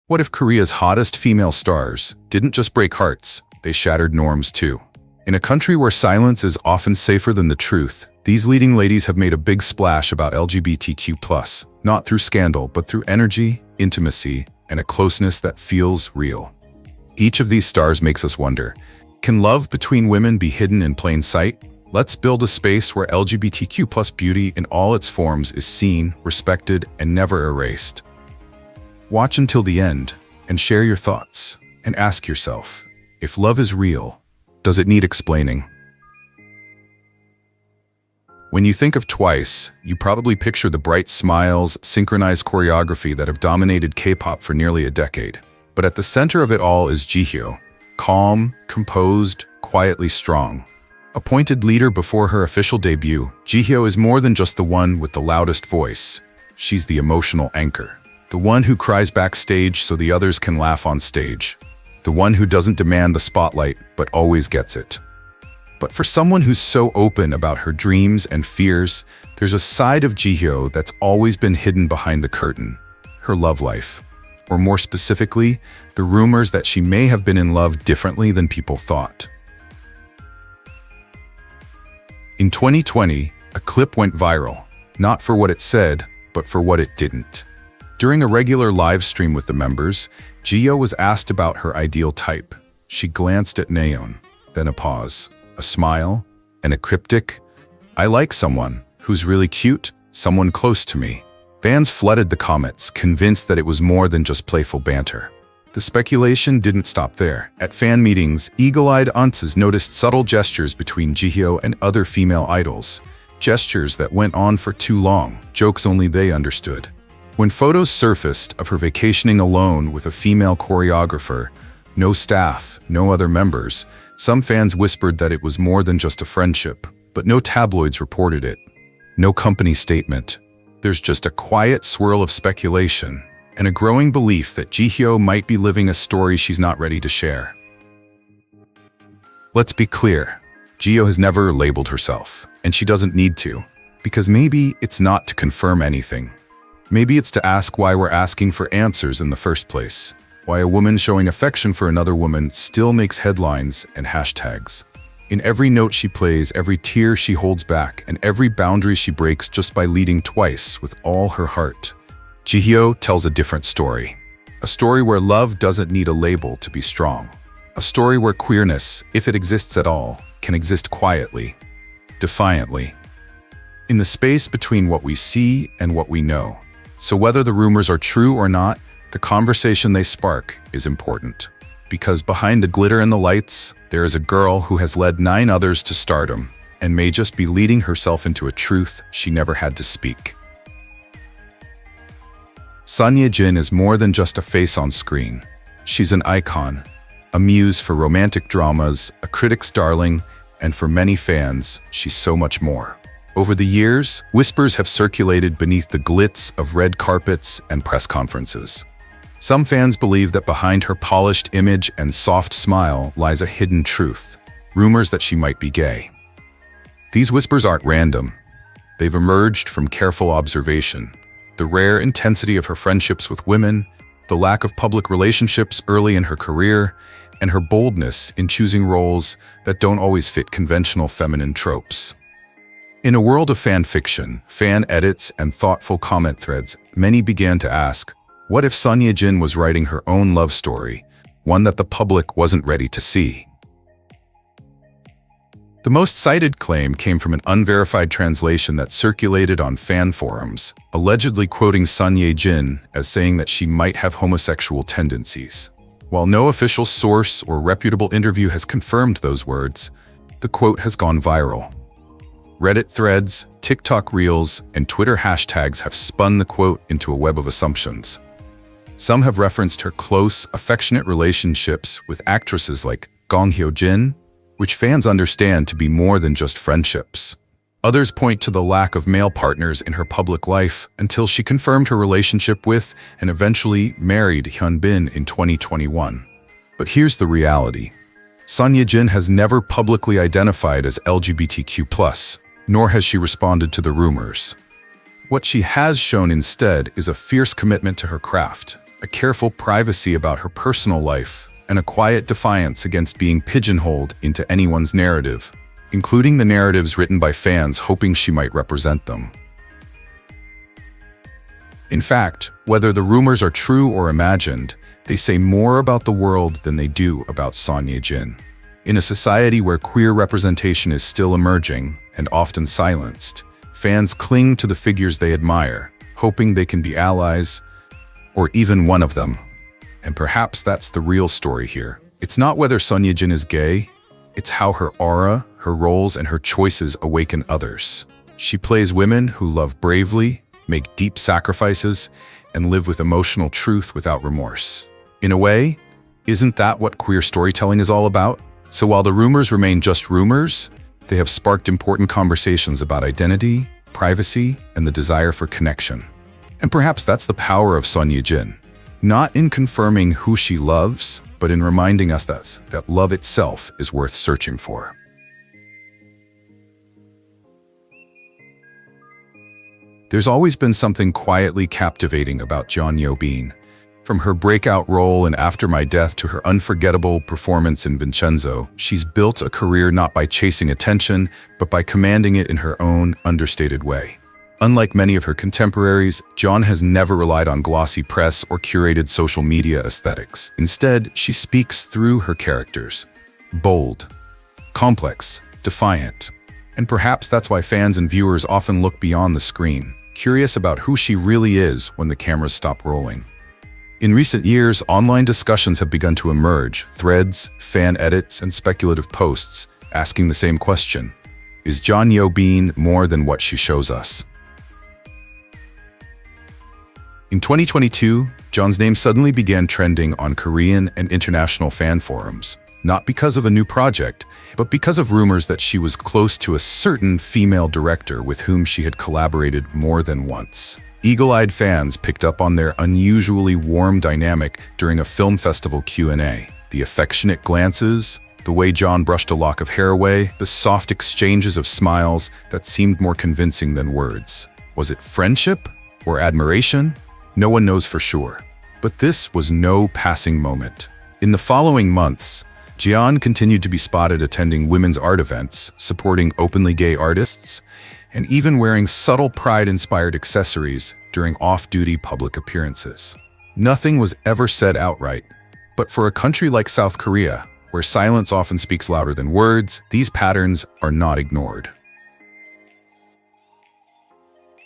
What if Korea's hottest female stars didn't just break hearts, they shattered norms too? In a country where silence is often safer than the truth, these leading ladies have made a big splash about LGBTQ+, not through scandal, but through energy, intimacy, and a closeness that feels real. Each of these stars makes us wonder, can love between women be hidden in plain sight? Let's build a space where LGBTQ+ beauty in all its forms is seen, respected, and never erased. Watch until the end and share your thoughts, and ask yourself, if love is real, does it need explaining? When you think of TWICE, you probably picture the bright smiles, synchronized choreography that have dominated K-pop for nearly a decade. But at the center of it all is Jihyo, calm, composed, quietly strong. Appointed leader before her official debut, Jihyo is more than just the one with the loudest voice. She's the emotional anchor. The one who cries backstage so the others can laugh on stage. The one who doesn't demand the spotlight, but always gets it. But for someone who's so open about her dreams and fears, there's a side of Jihyo that's always been hidden behind the curtain, her love life. Or more specifically, the rumors that she may have been in love differently than people thought. In 2020, a clip went viral, not for what it said, but for what it didn't. During a regular live stream with the members, Jihyo was asked about her ideal type. She glanced at Nayeon, then a pause, a smile, and a cryptic, "I like someone who's really cute, someone close to me." Fans flooded the comments, convinced that it was more than just playful banter. The speculation didn't stop there. At fan meetings, eagle-eyed aunts noticed subtle gestures between Jihyo and other female idols. Gestures that went on for too long, jokes only they understood. When photos surfaced of her vacationing alone with a female choreographer, no staff, no other members, some fans whispered that it was more than just a friendship, but no tabloids reported it. No company statement. There's just a quiet swirl of speculation and a growing belief that Jihyo might be living a story she's not ready to share. Let's be clear, Jihyo has never labeled herself, and she doesn't need to, because maybe it's not to confirm anything. Maybe it's to ask why we're asking for answers in the first place, why a woman showing affection for another woman still makes headlines and hashtags. In every note she plays, every tear she holds back, and every boundary she breaks just by leading TWICE with all her heart, Jihyo tells a different story. A story where love doesn't need a label to be strong. A story where queerness, if it exists at all, can exist quietly, defiantly, in the space between what we see and what we know. So whether the rumors are true or not, the conversation they spark is important. Because behind the glitter and the lights, there is a girl who has led 9 others to stardom and may just be leading herself into a truth she never had to speak. Son Ye-jin is more than just a face on screen. She's an icon, a muse for romantic dramas, a critic's darling, and for many fans, she's so much more. Over the years, whispers have circulated beneath the glitz of red carpets and press conferences. Some fans believe that behind her polished image and soft smile lies a hidden truth, rumors that she might be gay. These whispers aren't random. They've emerged from careful observation. The rare intensity of her friendships with women, the lack of public relationships early in her career, and her boldness in choosing roles that don't always fit conventional feminine tropes. In a world of fan fiction, fan edits, and thoughtful comment threads, many began to ask, what if Son Ye-jin was writing her own love story, one that the public wasn't ready to see? The most cited claim came from an unverified translation that circulated on fan forums, allegedly quoting Son Ye-jin as saying that she might have homosexual tendencies. While no official source or reputable interview has confirmed those words, the quote has gone viral. Reddit threads, TikTok reels, and Twitter hashtags have spun the quote into a web of assumptions. Some have referenced her close, affectionate relationships with actresses like Gong Hyo-jin, which fans understand to be more than just friendships. Others point to the lack of male partners in her public life until she confirmed her relationship with and eventually married Hyun-bin in 2021. But here's the reality. Son Ye-jin has never publicly identified as LGBTQ+, nor has she responded to the rumors. What she has shown instead is a fierce commitment to her craft, a careful privacy about her personal life, and a quiet defiance against being pigeonholed into anyone's narrative, including the narratives written by fans hoping she might represent them. In fact, whether the rumors are true or imagined, they say more about the world than they do about Son Ye-jin. In a society where queer representation is still emerging and often silenced, fans cling to the figures they admire, hoping they can be allies, or even one of them. And perhaps that's the real story here. It's not whether Son Ye-jin is gay, it's how her aura, her roles, and her choices awaken others. She plays women who love bravely, make deep sacrifices, and live with emotional truth without remorse. In a way, isn't that what queer storytelling is all about? So while the rumors remain just rumors, they have sparked important conversations about identity, privacy, and the desire for connection. And perhaps that's the power of Son Ye-jin. Not in confirming who she loves, but in reminding us that love itself is worth searching for. There's always been something quietly captivating about Jeon Yo-bin. From her breakout role in After My Death to her unforgettable performance in Vincenzo, she's built a career not by chasing attention, but by commanding it in her own, understated way. Unlike many of her contemporaries, Jeon has never relied on glossy press or curated social media aesthetics. Instead, she speaks through her characters. Bold, complex, defiant. And perhaps that's why fans and viewers often look beyond the screen, curious about who she really is when the cameras stop rolling. In recent years, online discussions have begun to emerge, threads, fan edits, and speculative posts, asking the same question. Is Jeon Yo-bin more than what she shows us? In 2022, Jeon's name suddenly began trending on Korean and international fan forums, not because of a new project, but because of rumors that she was close to a certain female director with whom she had collaborated more than once. Eagle-eyed fans picked up on their unusually warm dynamic during a film festival Q&A. The affectionate glances, the way Jeon brushed a lock of hair away, the soft exchanges of smiles that seemed more convincing than words. Was it friendship or admiration? No one knows for sure. But this was no passing moment. In the following months, Jeon continued to be spotted attending women's art events, supporting openly gay artists, and even wearing subtle pride-inspired accessories during off-duty public appearances. Nothing was ever said outright, but for a country like South Korea, where silence often speaks louder than words, these patterns are not ignored.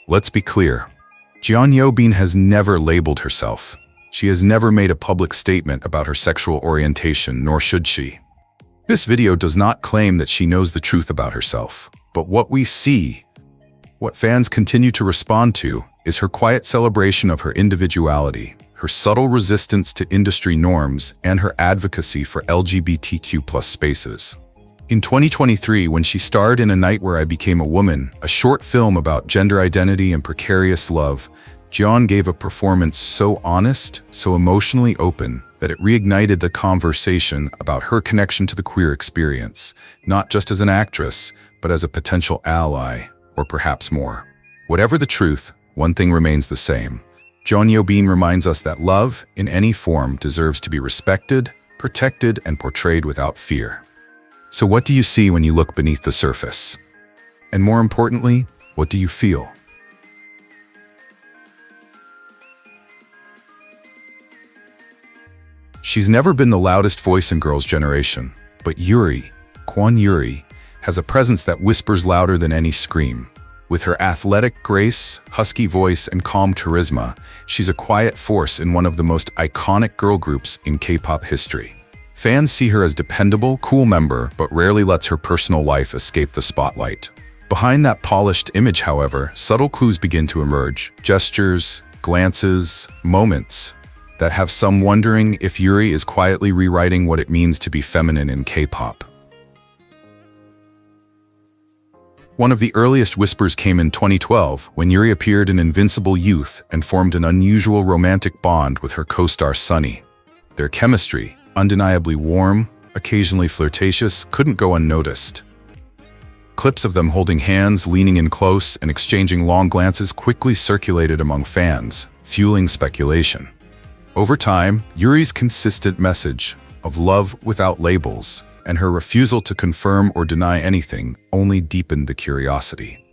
Let's be clear. Jeon Yo-bin has never labeled herself. She has never made a public statement about her sexual orientation, nor should she. This video does not claim that she knows the truth about herself, but what we see, what fans continue to respond to, is her quiet celebration of her individuality, her subtle resistance to industry norms, and her advocacy for LGBTQ+ spaces. In 2023, when she starred in A Night Where I Became a Woman, a short film about gender identity and precarious love, Jeon gave a performance so honest, so emotionally open, that it reignited the conversation about her connection to the queer experience, not just as an actress, but as a potential ally, or perhaps more. Whatever the truth, one thing remains the same. Jeon Yo-bin reminds us that love, in any form, deserves to be respected, protected, and portrayed without fear. So what do you see when you look beneath the surface? And more importantly, what do you feel? She's never been the loudest voice in Girls' Generation, but Yuri, Kwon Yuri, has a presence that whispers louder than any scream. With her athletic grace, husky voice, and calm charisma, she's a quiet force in one of the most iconic girl groups in K-pop history. Fans see her as dependable, cool member, but rarely lets her personal life escape the spotlight. Behind that polished image, however, subtle clues begin to emerge. Gestures, glances, moments that have some wondering if Yuri is quietly rewriting what it means to be feminine in K-pop. One of the earliest whispers came in 2012 when Yuri appeared in Invincible Youth and formed an unusual romantic bond with her co-star Sunny. Their chemistry, undeniably warm, occasionally flirtatious, couldn't go unnoticed. Clips of them holding hands, leaning in close, and exchanging long glances quickly circulated among fans, fueling speculation. Over time, Yuri's consistent message of love without labels and her refusal to confirm or deny anything only deepened the curiosity.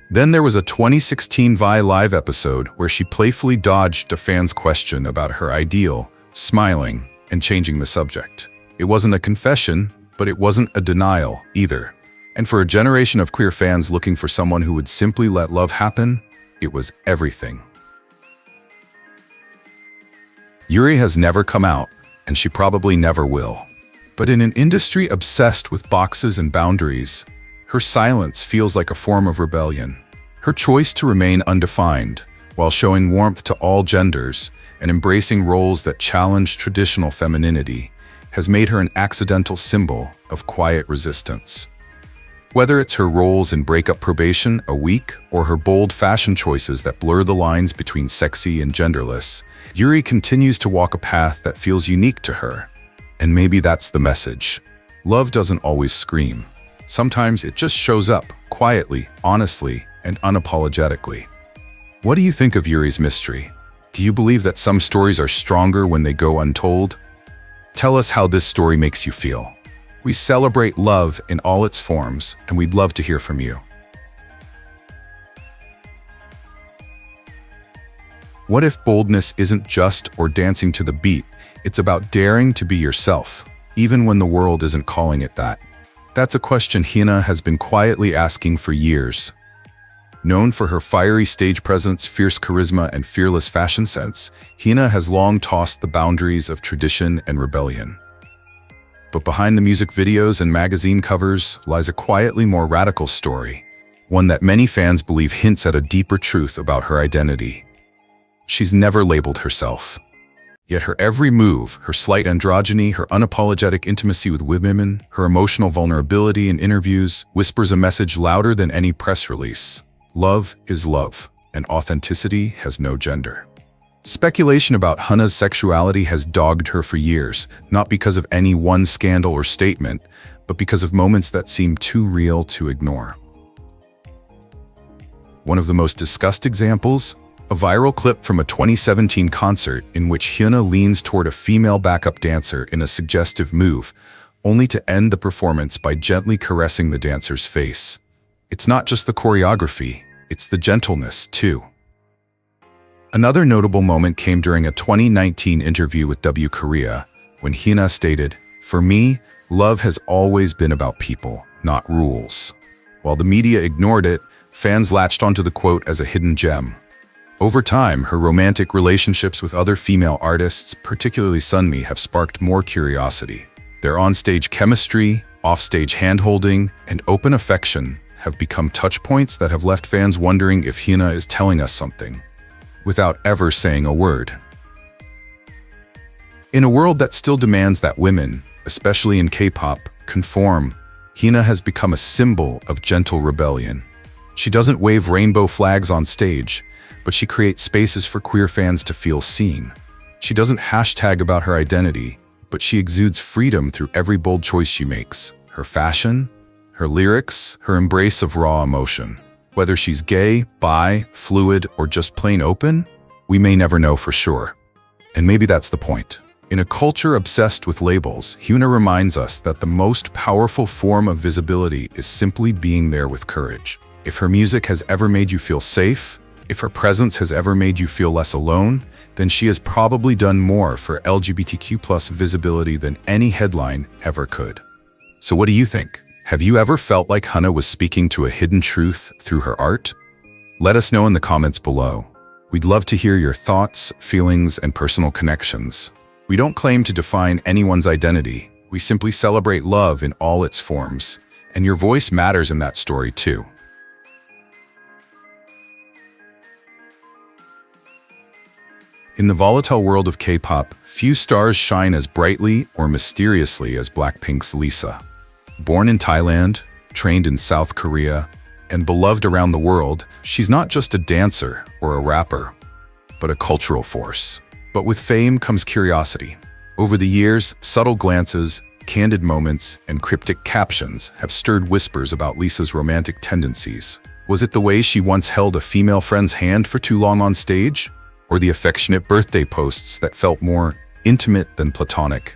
Then there was a 2016 Vi Live episode where she playfully dodged a fan's question about her ideal, smiling and changing the subject. It wasn't a confession, but it wasn't a denial either. And for a generation of queer fans looking for someone who would simply let love happen, it was everything. Yuri has never come out, and she probably never will. But in an industry obsessed with boxes and boundaries, her silence feels like a form of rebellion. Her choice to remain undefined, while showing warmth to all genders and embracing roles that challenge traditional femininity, has made her an accidental symbol of quiet resistance. Whether it's her roles in Breakup Probation, A Week, or her bold fashion choices that blur the lines between sexy and genderless, Yuri continues to walk a path that feels unique to her. And maybe that's the message. Love doesn't always scream. Sometimes it just shows up, quietly, honestly, and unapologetically. What do you think of Yuri's mystery? Do you believe that some stories are stronger when they go untold? Tell us how this story makes you feel. We celebrate love in all its forms, and we'd love to hear from you. What if boldness isn't just or dancing to the beat? It's about daring to be yourself, even when the world isn't calling it that. That's a question Hina has been quietly asking for years. Known for her fiery stage presence, fierce charisma, and fearless fashion sense, Hina has long tossed the boundaries of tradition and rebellion. But behind the music videos and magazine covers lies a quietly more radical story, one that many fans believe hints at a deeper truth about her identity. She's never labeled herself. Yet her every move, her slight androgyny, her unapologetic intimacy with women, her emotional vulnerability in interviews, whispers a message louder than any press release. Love is love, and authenticity has no gender. Speculation about Hina's sexuality has dogged her for years, not because of any one scandal or statement, but because of moments that seem too real to ignore. One of the most discussed examples? A viral clip from a 2017 concert in which Hina leans toward a female backup dancer in a suggestive move, only to end the performance by gently caressing the dancer's face. It's not just the choreography, it's the gentleness, too. Another notable moment came during a 2019 interview with W Korea, when Hina stated, "For me, love has always been about people, not rules." While the media ignored it, fans latched onto the quote as a hidden gem. Over time, her romantic relationships with other female artists, particularly Sunmi, have sparked more curiosity. Their onstage chemistry, offstage handholding, and open affection have become touchpoints that have left fans wondering if Hina is telling us something, without ever saying a word. In a world that still demands that women, especially in K-pop, conform, Hina has become a symbol of gentle rebellion. She doesn't wave rainbow flags on stage, but she creates spaces for queer fans to feel seen. She doesn't hashtag about her identity, but she exudes freedom through every bold choice she makes. Her fashion, her lyrics, her embrace of raw emotion. Whether she's gay, bi, fluid, or just plain open, we may never know for sure. And maybe that's the point. In a culture obsessed with labels, Hina reminds us that the most powerful form of visibility is simply being there with courage. If her music has ever made you feel safe, if her presence has ever made you feel less alone, then she has probably done more for LGBTQ+ visibility than any headline ever could. So what do you think? Have you ever felt like Hina was speaking to a hidden truth through her art? Let us know in the comments below. We'd love to hear your thoughts, feelings, and personal connections. We don't claim to define anyone's identity. We simply celebrate love in all its forms, and your voice matters in that story too. In the volatile world of K-pop, few stars shine as brightly or mysteriously as Blackpink's Lisa. Born in Thailand, trained in South Korea, and beloved around the world, she's not just a dancer or a rapper, but a cultural force. But with fame comes curiosity. Over the years, subtle glances, candid moments, and cryptic captions have stirred whispers about Lisa's romantic tendencies. Was it the way she once held a female friend's hand for too long on stage? or the affectionate birthday posts that felt more intimate than platonic.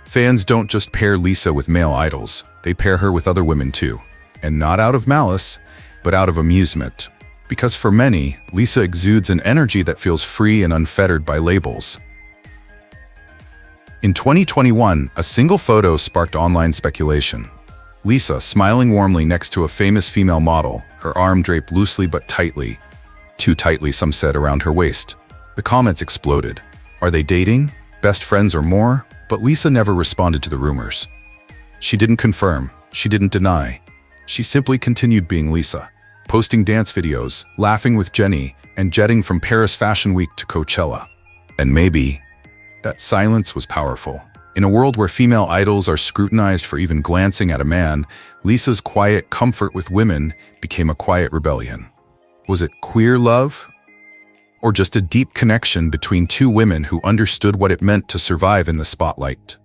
Fans don't just pair Lisa with male idols, they pair her with other women too. And not out of malice, but out of amusement. Because for many, Lisa exudes an energy that feels free and unfettered by labels. In 2021, a single photo sparked online speculation. Lisa smiling warmly next to a famous female model, her arm draped loosely but tightly. Too tightly, some said, around her waist. The comments exploded. Are they dating? Best friends or more? But Lisa never responded to the rumors. She didn't confirm. She didn't deny. She simply continued being Lisa, posting dance videos, laughing with Jenny, and jetting from Paris Fashion Week to Coachella. And maybe that silence was powerful. In a world where female idols are scrutinized for even glancing at a man, Lisa's quiet comfort with women became a quiet rebellion. Was it queer love? Or just a deep connection between two women who understood what it meant to survive in the spotlight?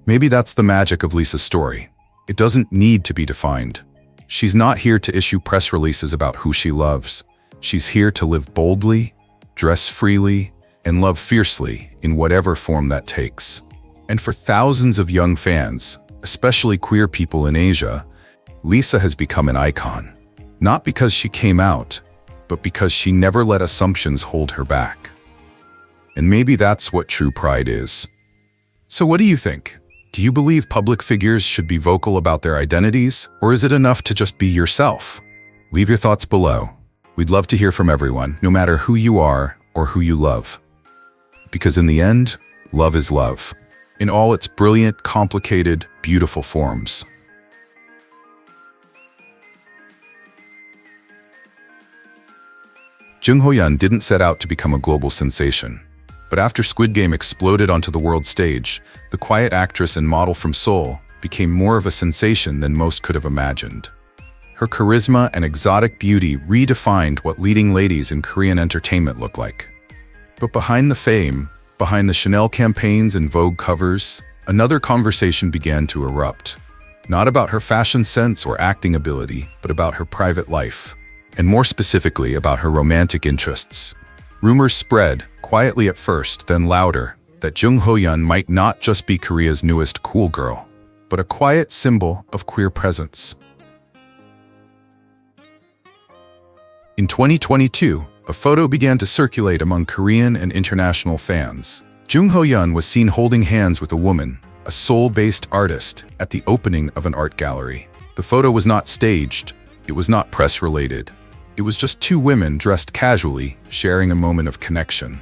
Maybe that's the magic of Lisa's story. It doesn't need to be defined. She's not here to issue press releases about who she loves. She's here to live boldly, dress freely, and love fiercely in whatever form that takes. And for thousands of young fans, especially queer people in Asia, Lisa has become an icon. Not because she came out, but because she never let assumptions hold her back. And maybe that's what true pride is. So what do you think? Do you believe public figures should be vocal about their identities, or is it enough to just be yourself? Leave your thoughts below. We'd love to hear from everyone, no matter who you are or who you love. Because in the end, love is love, in all its brilliant, complicated, beautiful forms. Jung Ho-yeon didn't set out to become a global sensation. But after Squid Game exploded onto the world stage, the quiet actress and model from Seoul became more of a sensation than most could have imagined. Her charisma and exotic beauty redefined what leading ladies in Korean entertainment look like. But behind the fame, behind the Chanel campaigns and Vogue covers, another conversation began to erupt. Not about her fashion sense or acting ability, but about her private life, and more specifically about her romantic interests. Rumors spread, quietly at first, then louder, that Jung Ho-yeon might not just be Korea's newest cool girl, but a quiet symbol of queer presence. In 2022, a photo began to circulate among Korean and international fans. Jung Ho-yeon was seen holding hands with a woman, a Seoul-based artist, at the opening of an art gallery. The photo was not staged, it was not press-related. It was just two women dressed casually, sharing a moment of connection.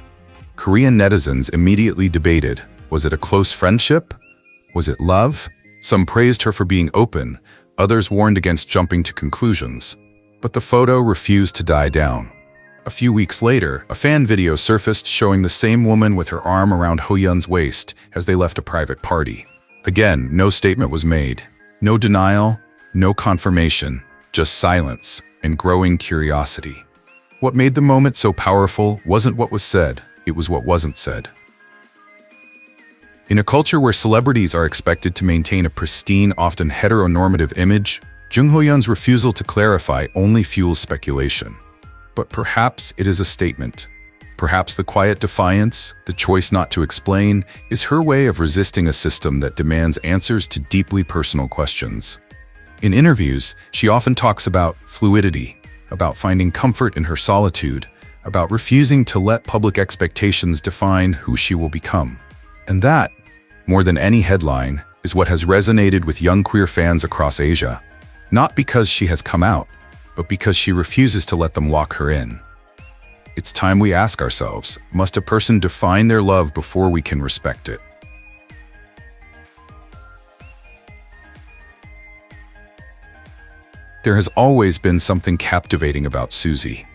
Korean netizens immediately debated, was it a close friendship? Was it love? Some praised her for being open, others warned against jumping to conclusions. But the photo refused to die down. A few weeks later, a fan video surfaced showing the same woman with her arm around Ho-yeon's waist as they left a private party. Again, no statement was made. No denial, no confirmation, just silence and growing curiosity. What made the moment so powerful wasn't what was said, it was what wasn't said. In a culture where celebrities are expected to maintain a pristine, often heteronormative image, Jung Ho-yeon's refusal to clarify only fuels speculation. But perhaps it is a statement. Perhaps the quiet defiance, the choice not to explain, is her way of resisting a system that demands answers to deeply personal questions. In interviews, she often talks about fluidity, about finding comfort in her solitude, about refusing to let public expectations define who she will become. And that, more than any headline, is what has resonated with young queer fans across Asia. Not because she has come out, but because she refuses to let them lock her in. It's time we ask ourselves, must a person define their love before we can respect it? There has always been something captivating about Suzy.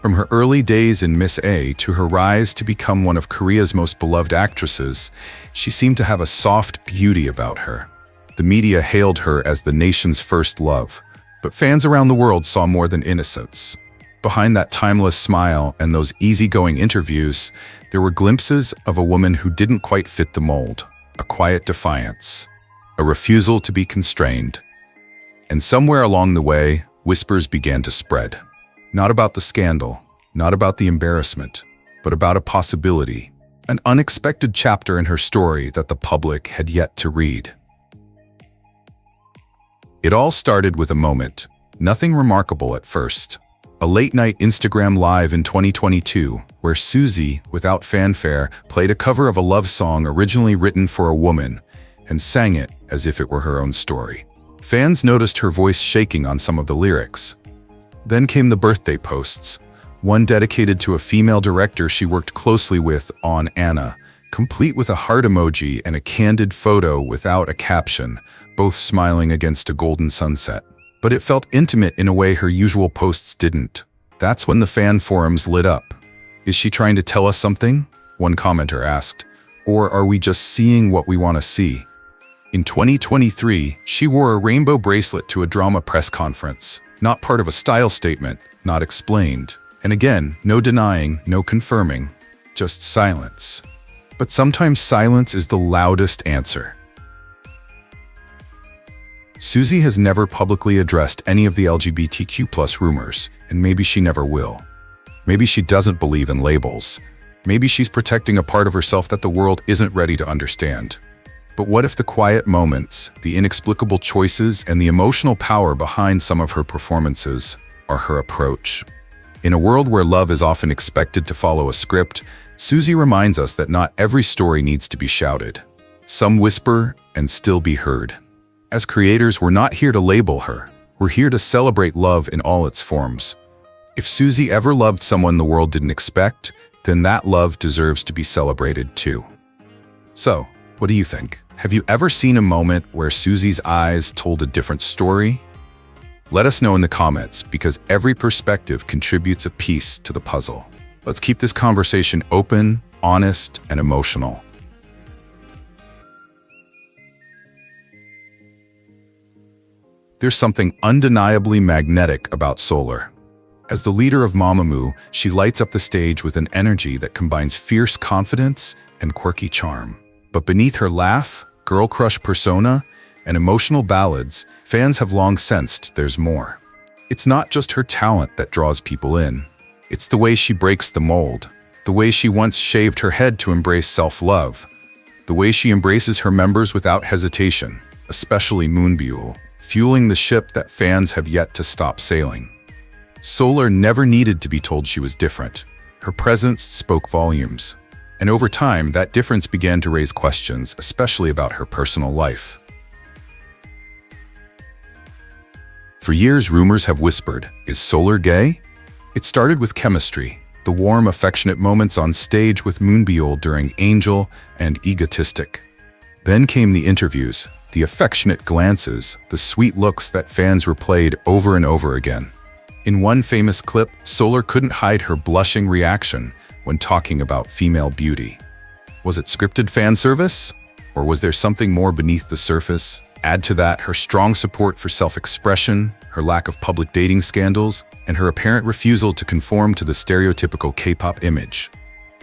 From her early days in Miss A to her rise to become one of Korea's most beloved actresses, she seemed to have a soft beauty about her. The media hailed her as the nation's first love, but fans around the world saw more than innocence. Behind that timeless smile and those easygoing interviews, there were glimpses of a woman who didn't quite fit the mold, a quiet defiance, a refusal to be constrained. And somewhere along the way, whispers began to spread. Not about the scandal, not about the embarrassment, but about a possibility, an unexpected chapter in her story that the public had yet to read. It all started with a moment, nothing remarkable at first. A late-night Instagram Live in 2022, where Suzy, without fanfare, played a cover of a love song originally written for a woman and sang it as if it were her own story. Fans noticed her voice shaking on some of the lyrics. Then came the birthday posts, one dedicated to a female director she worked closely with on Anna, complete with a heart emoji and a candid photo without a caption, both smiling against a golden sunset. But it felt intimate in a way her usual posts didn't. That's when the fan forums lit up. Is she trying to tell us something? One commenter asked. Or are we just seeing what we want to see? In 2023, she wore a rainbow bracelet to a drama press conference. Not part of a style statement, not explained. And again, no denying, no confirming, just silence. But sometimes silence is the loudest answer. Suzy has never publicly addressed any of the LGBTQ+ rumors, and maybe she never will. Maybe she doesn't believe in labels. Maybe she's protecting a part of herself that the world isn't ready to understand. But what if the quiet moments, the inexplicable choices, and the emotional power behind some of her performances are her approach? In a world where love is often expected to follow a script, Suzy reminds us that not every story needs to be shouted. Some whisper and still be heard. As creators, we're not here to label her. We're here to celebrate love in all its forms. If Suzy ever loved someone the world didn't expect, then that love deserves to be celebrated too. So, what do you think? Have you ever seen a moment where Suzy's eyes told a different story? Let us know in the comments, because every perspective contributes a piece to the puzzle. Let's keep this conversation open, honest, and emotional. There's something undeniably magnetic about Solar. As the leader of Mamamoo, she lights up the stage with an energy that combines fierce confidence and quirky charm. But beneath her laugh, girl crush persona, and emotional ballads, fans have long sensed there's more. It's not just her talent that draws people in. It's the way she breaks the mold, the way she once shaved her head to embrace self-love, the way she embraces her members without hesitation, especially Moonbyul, fueling the ship that fans have yet to stop sailing. Solar never needed to be told she was different. Her presence spoke volumes. And over time, that difference began to raise questions, especially about her personal life. For years, rumors have whispered, is Solar gay? It started with chemistry, the warm, affectionate moments on stage with Moonbyul during Angel and Egotistic. Then came the interviews, the affectionate glances, the sweet looks that fans replayed over and over again. In one famous clip, Solar couldn't hide her blushing reaction when talking about female beauty. Was it scripted fan service? Or was there something more beneath the surface? Add to that her strong support for self-expression, her lack of public dating scandals, and her apparent refusal to conform to the stereotypical K-pop image.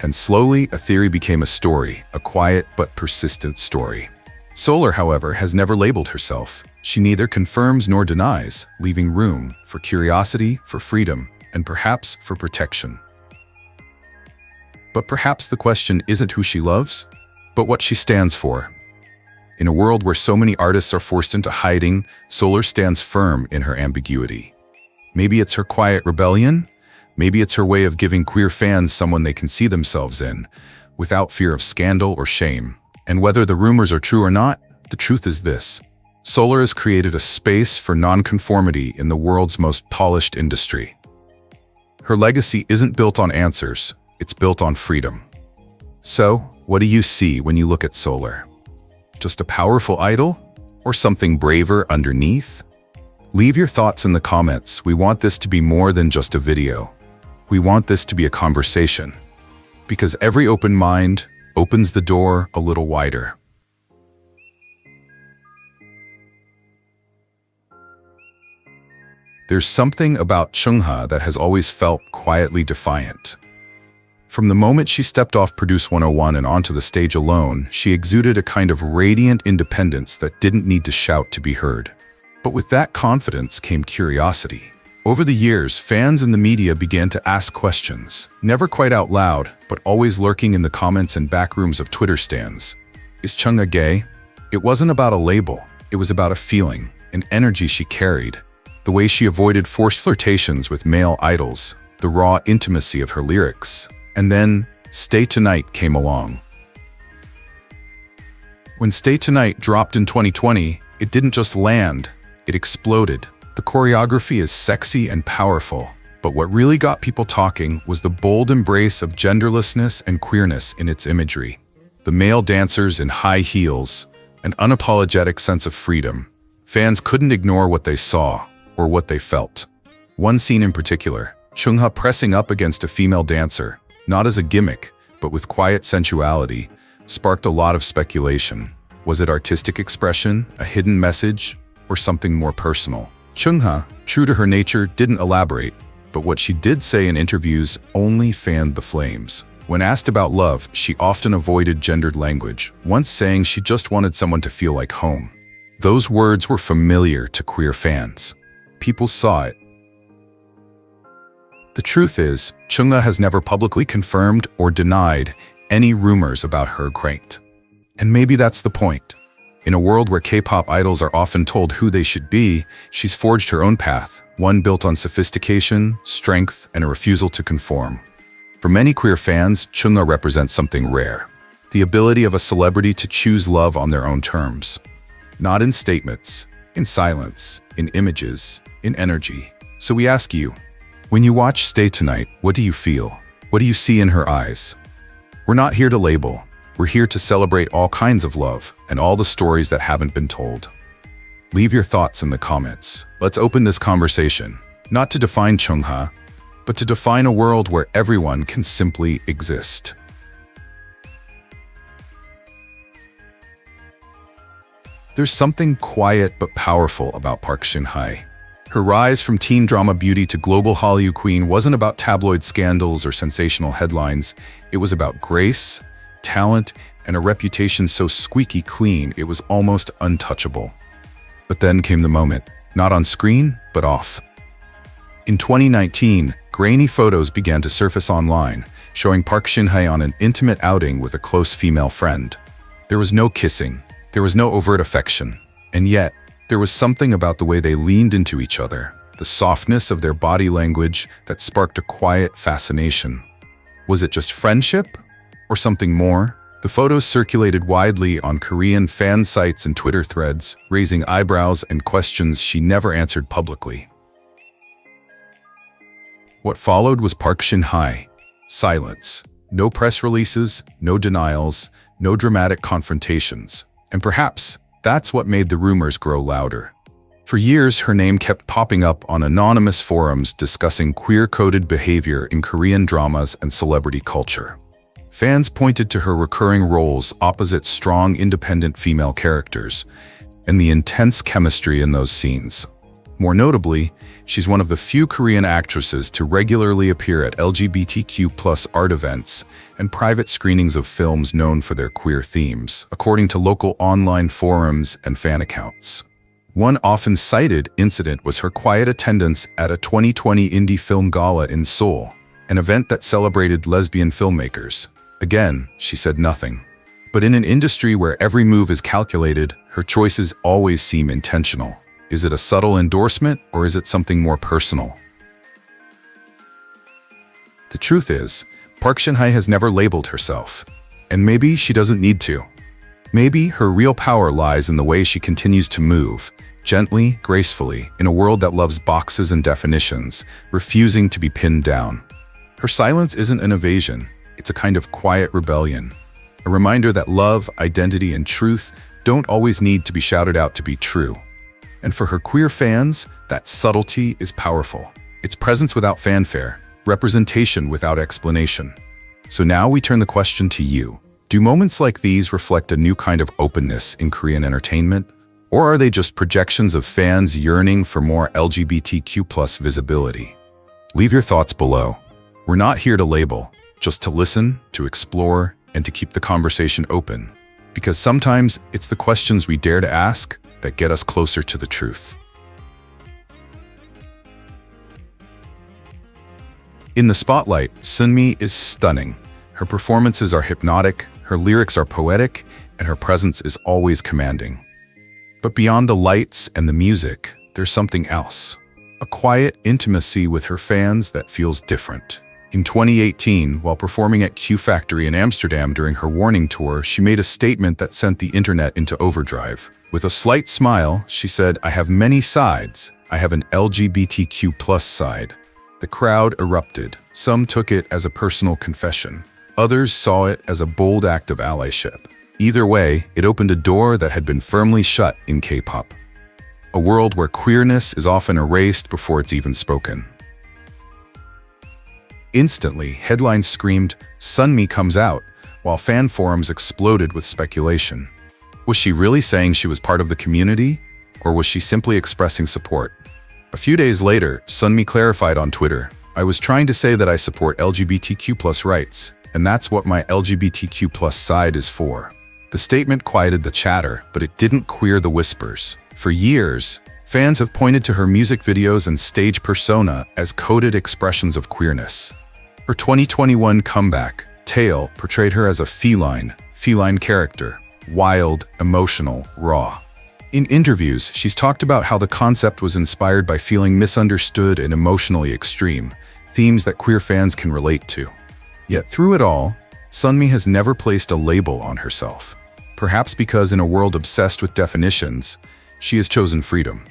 And slowly, a theory became a story, a quiet but persistent story. Solar, however, has never labeled herself. She neither confirms nor denies, leaving room for curiosity, for freedom, and perhaps for protection. But perhaps the question isn't who she loves, but what she stands for. In a world where so many artists are forced into hiding, Solar stands firm in her ambiguity. Maybe it's her quiet rebellion, maybe it's her way of giving queer fans someone they can see themselves in, without fear of scandal or shame. And whether the rumors are true or not, the truth is this. Solar has created a space for nonconformity in the world's most polished industry. Her legacy isn't built on answers, it's built on freedom. So, what do you see when you look at Solar? Just a powerful idol? Or something braver underneath? Leave your thoughts in the comments. We want this to be more than just a video. We want this to be a conversation. Because every open mind opens the door a little wider. There's something about Chungha that has always felt quietly defiant. From the moment she stepped off Produce 101 and onto the stage alone, she exuded a kind of radiant independence that didn't need to shout to be heard. But with that confidence came curiosity. Over the years, fans and the media began to ask questions, never quite out loud, but always lurking in the comments and backrooms of Twitter stands. Is Chungha gay? It wasn't about a label, it was about a feeling, an energy she carried, the way she avoided forced flirtations with male idols, the raw intimacy of her lyrics. And then, Stay Tonight came along. When Stay Tonight dropped in 2020, it didn't just land, it exploded. The choreography is sexy and powerful, but what really got people talking was the bold embrace of genderlessness and queerness in its imagery. The male dancers in high heels, an unapologetic sense of freedom. Fans couldn't ignore what they saw or what they felt. One scene in particular, Chungha pressing up against a female dancer, not as a gimmick, but with quiet sensuality, sparked a lot of speculation. Was it artistic expression, a hidden message, or something more personal? Chungha, true to her nature, didn't elaborate, but what she did say in interviews only fanned the flames. When asked about love, she often avoided gendered language, once saying she just wanted someone to feel like home. Those words were familiar to queer fans. People saw it. The truth is, Chungha has never publicly confirmed or denied any rumors about her cranked. And maybe that's the point. In a world where K-pop idols are often told who they should be, she's forged her own path, one built on sophistication, strength, and a refusal to conform. For many queer fans, Chungha represents something rare. The ability of a celebrity to choose love on their own terms. Not in statements, in silence, in images, in energy. So we ask you, when you watch Stay Tonight, what do you feel? What do you see in her eyes? We're not here to label. We're here to celebrate all kinds of love and all the stories that haven't been told. Leave your thoughts in the comments. Let's open this conversation, not to define Chungha, but to define a world where everyone can simply exist. There's something quiet but powerful about Park Shin-hye. Her rise from teen drama beauty to global Hallyu queen wasn't about tabloid scandals or sensational headlines. It was about grace, talent, and a reputation so squeaky clean it was almost untouchable. But then came the moment, not on screen, but off. In 2019, grainy photos began to surface online, showing Park Shin-hye on an intimate outing with a close female friend. There was no kissing, there was no overt affection, and yet, there was something about the way they leaned into each other, the softness of their body language that sparked a quiet fascination. Was it just friendship? Or something more? The photos circulated widely on Korean fan sites and Twitter threads, raising eyebrows and questions she never answered publicly. What followed was Park Shin-hye. Silence. No press releases, no denials, no dramatic confrontations. And perhaps that's what made the rumors grow louder. For years, her name kept popping up on anonymous forums discussing queer-coded behavior in Korean dramas and celebrity culture. Fans pointed to her recurring roles opposite strong, independent female characters, and the intense chemistry in those scenes. More notably, she's one of the few Korean actresses to regularly appear at LGBTQ+ art events and private screenings of films known for their queer themes, according to local online forums and fan accounts. One often cited incident was her quiet attendance at a 2020 indie film gala in Seoul, an event that celebrated lesbian filmmakers. Again, she said nothing. But in an industry where every move is calculated, her choices always seem intentional. Is it a subtle endorsement, or is it something more personal? The truth is, Park Shin-hye has never labeled herself. And maybe she doesn't need to. Maybe her real power lies in the way she continues to move, gently, gracefully, in a world that loves boxes and definitions, refusing to be pinned down. Her silence isn't an evasion. It's a kind of quiet rebellion, a reminder that love, identity, and truth don't always need to be shouted out to be true. And for her queer fans, that subtlety is powerful. It's presence without fanfare, representation without explanation. So now we turn the question to you. Do moments like these reflect a new kind of openness in Korean entertainment? Or are they just projections of fans yearning for more LGBTQ+ visibility? Leave your thoughts below. We're not here to label, just to listen, to explore, and to keep the conversation open. Because sometimes it's the questions we dare to ask that get us closer to the truth. In the spotlight, Sunmi is stunning. Her performances are hypnotic, her lyrics are poetic, and her presence is always commanding. But beyond the lights and the music, there's something else. A quiet intimacy with her fans that feels different. In 2018, while performing at Q Factory in Amsterdam during her Warning tour, she made a statement that sent the internet into overdrive. With a slight smile, she said, "I have many sides. I have an LGBTQ+ side." The crowd erupted. Some took it as a personal confession. Others saw it as a bold act of allyship. Either way, it opened a door that had been firmly shut in K-pop. A world where queerness is often erased before it's even spoken. Instantly, headlines screamed, "Sunmi comes out," while fan forums exploded with speculation. Was she really saying she was part of the community? Or was she simply expressing support? A few days later, Sunmi clarified on Twitter, "I was trying to say that I support LGBTQ+ rights, and that's what my LGBTQ+ side is for." The statement quieted the chatter, but it didn't queer the whispers. For years, fans have pointed to her music videos and stage persona as coded expressions of queerness. Her 2021 comeback, Tail, portrayed her as a feline character, wild, emotional, raw. In interviews, she's talked about how the concept was inspired by feeling misunderstood and emotionally extreme, themes that queer fans can relate to. Yet through it all, Sunmi has never placed a label on herself. Perhaps because in a world obsessed with definitions, she has chosen freedom.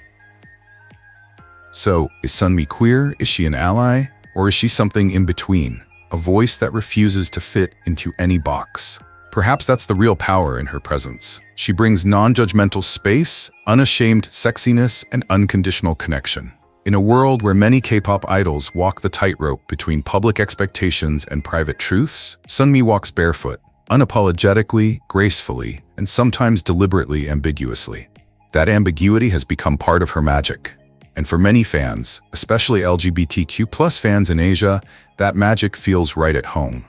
So, is Sunmi queer? Is she an ally? Or is she something in between? A voice that refuses to fit into any box? Perhaps that's the real power in her presence. She brings non-judgmental space, unashamed sexiness, and unconditional connection. In a world where many K-pop idols walk the tightrope between public expectations and private truths, Sunmi walks barefoot, unapologetically, gracefully, and sometimes deliberately ambiguously. That ambiguity has become part of her magic. And for many fans, especially LGBTQ+ fans in Asia, that magic feels right at home.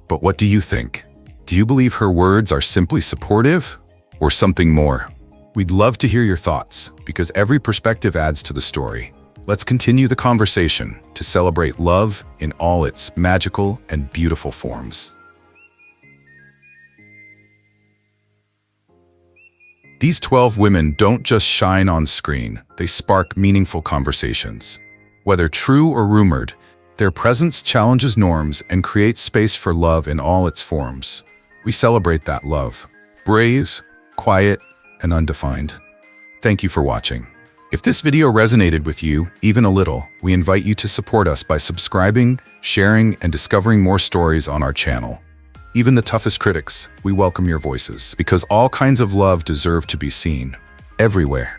But what do you think? Do you believe her words are simply supportive, or something more? We'd love to hear your thoughts, because every perspective adds to the story. Let's continue the conversation to celebrate love in all its magical and beautiful forms. These 12 women don't just shine on screen, they spark meaningful conversations. Whether true or rumored, their presence challenges norms and creates space for love in all its forms. We celebrate that love. Brave, quiet, and undefined. Thank you for watching. If this video resonated with you, even a little, we invite you to support us by subscribing, sharing, and discovering more stories on our channel. Even the toughest critics, we welcome your voices, because all kinds of love deserve to be seen, everywhere.